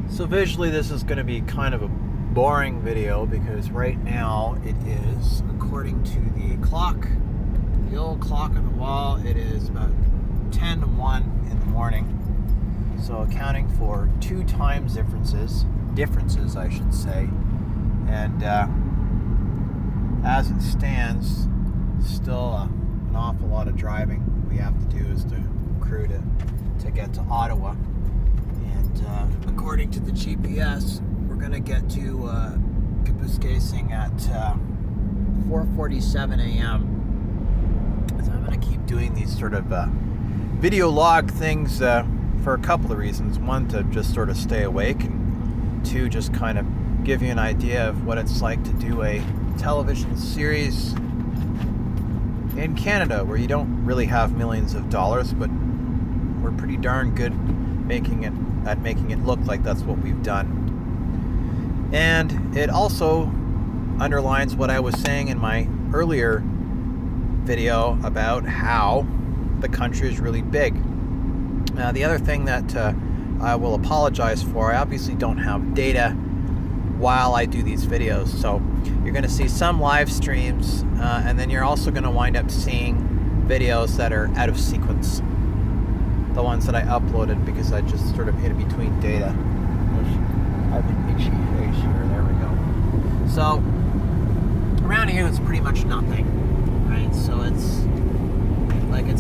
So visually this is going to be kind of a boring video because right now it is, according to the clock, the old clock on the wall, it is about 10 to 1 in the morning. So accounting for 2 time differences I should say. And as it stands, still an awful lot of driving we have to do as the crew to get to Ottawa. And according to the GPS, we're going to get to Kapukasing at 4:47 a.m. So I'm going to keep doing these sort of video log things for a couple of reasons. One, to just sort of stay awake, and 2, just kind of give you an idea of what it's like to do a television series in Canada, where you don't really have millions of dollars, but we're pretty darn good making it look like that's what we've done. And it also underlines what I was saying in my earlier video about how the country is really big. The other thing that I will apologize for, I obviously don't have data while I do these videos, so you're going to see some live streams, and then you're also going to wind up seeing videos that are out of sequence, the ones that I uploaded because I just sort of in between data. I have an itchy face here. There we go. So around here it's pretty much nothing, right? So it's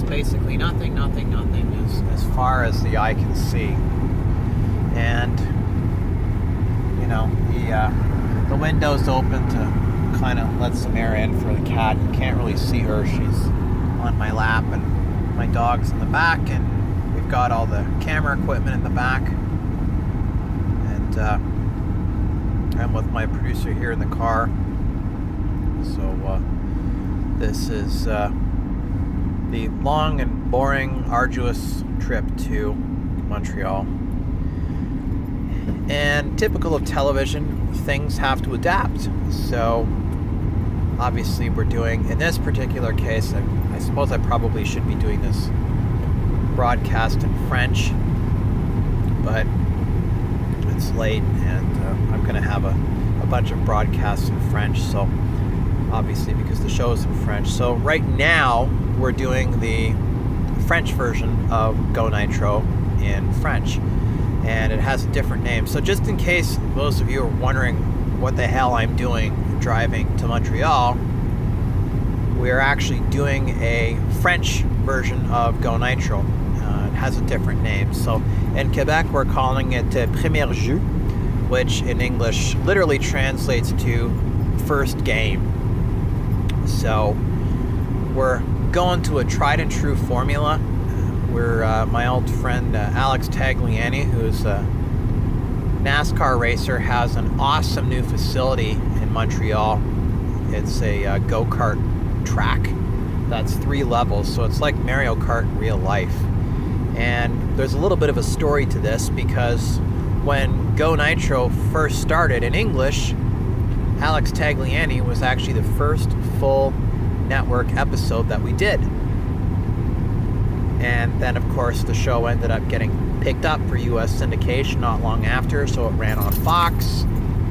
basically nothing as far as the eye can see. And the window's open to kind of let some air in for the cat. You can't really see her. She's on my lap, and my dog's in the back, and we've got all the camera equipment in the back. And I'm with my producer here in the car. So this is the long and boring, arduous trip to Montreal. And typical of television, things have to adapt. So obviously we're doing, in this particular case, I suppose I probably should be doing this broadcast in French, but it's late, and I'm going to have a bunch of broadcasts in French, so obviously because the show is in French. So right now we're doing the French version of Go Nitro in French, and it has a different name. So just in case those of you are wondering what the hell I'm doing driving to Montreal, we're actually doing a French version of Go Nitro. It has a different name. So in Quebec we're calling it Premier Jeu, which in English literally translates to first game. So we're going to a tried and true formula. We're my old friend Alex Tagliani, who's a NASCAR racer, has an awesome new facility in Montreal. It's a go-kart track that's 3 levels, so it's like Mario Kart in real life. And there's a little bit of a story to this, because when Go Nitro first started in English, Alex Tagliani was actually the first full network episode that we did. And then, of course, the show ended up getting picked up for U.S. syndication not long after. So it ran on Fox,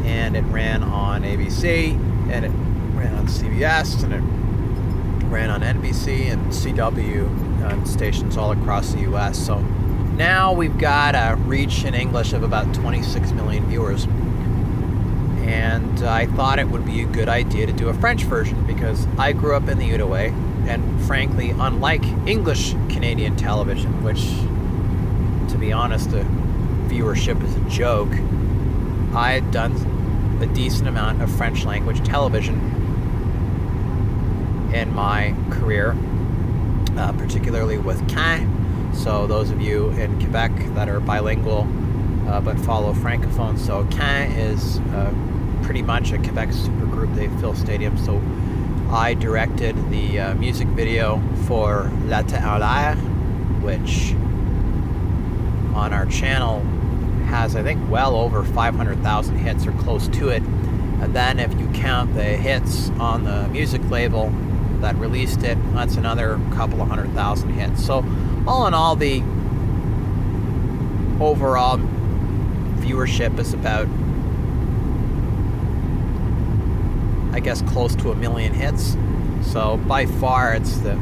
and it ran on ABC, and it ran on CBS, and it ran on NBC and CW stations all across the U.S. So now we've got a reach in English of about 26 million viewers. And I thought it would be a good idea to do a French version, because I grew up in the Outaouais. And frankly, unlike English Canadian television, which, to be honest, the viewership is a joke, I had done a decent amount of French language television in my career, particularly with Caen. So those of you in Quebec that are bilingual but follow Francophone, so Caen is pretty much a Quebec supergroup. They fill stadiums. So I directed the music video for La Tête en l'air, which on our channel has, I think, well over 500,000 hits or close to it. And then if you count the hits on the music label that released it, that's another couple of 100,000 hits. So all in all, the overall viewership is about, I guess, close to 1 million hits. So by far it's the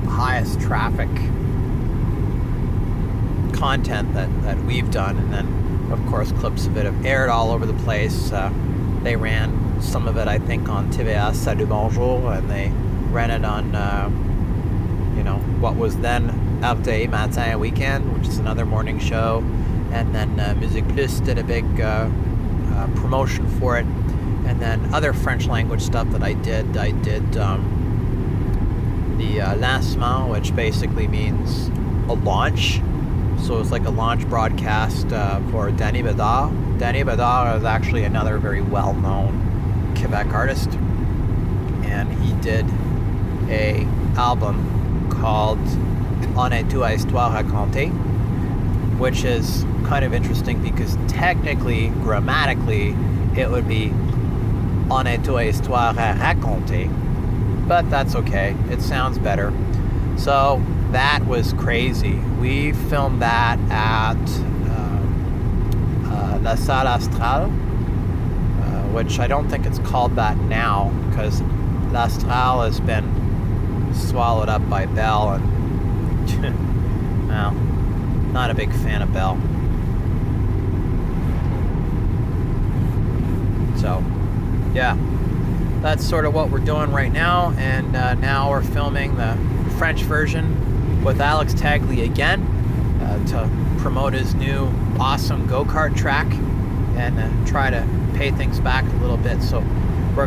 highest traffic content that we've done. And then of course clips of it have aired all over the place. They ran some of it, I think, on TVA Salut Bonjour, and they ran it on what was then RTE Matin Weekend, which is another morning show. And then Musique Plus did a big promotion for it. And then other French language stuff that I did the lancement, which basically means a launch. So it's like a launch broadcast for Danny Bedard. Danny Bedard is actually another very well-known Quebec artist, and he did a album called On est tout à histoire racontée, which is kind of interesting because technically, grammatically, it would be On est tout à histoire à raconter, but that's okay. It sounds better. So that was crazy. We filmed that at La Salle Astrale, which I don't think it's called that now because La Astrale has been swallowed up by Bell, and well, not a big fan of Bell. So yeah, that's sort of what we're doing right now. And now we're filming the French version with Alex Tagley again to promote his new awesome go-kart track and try to pay things back a little bit. So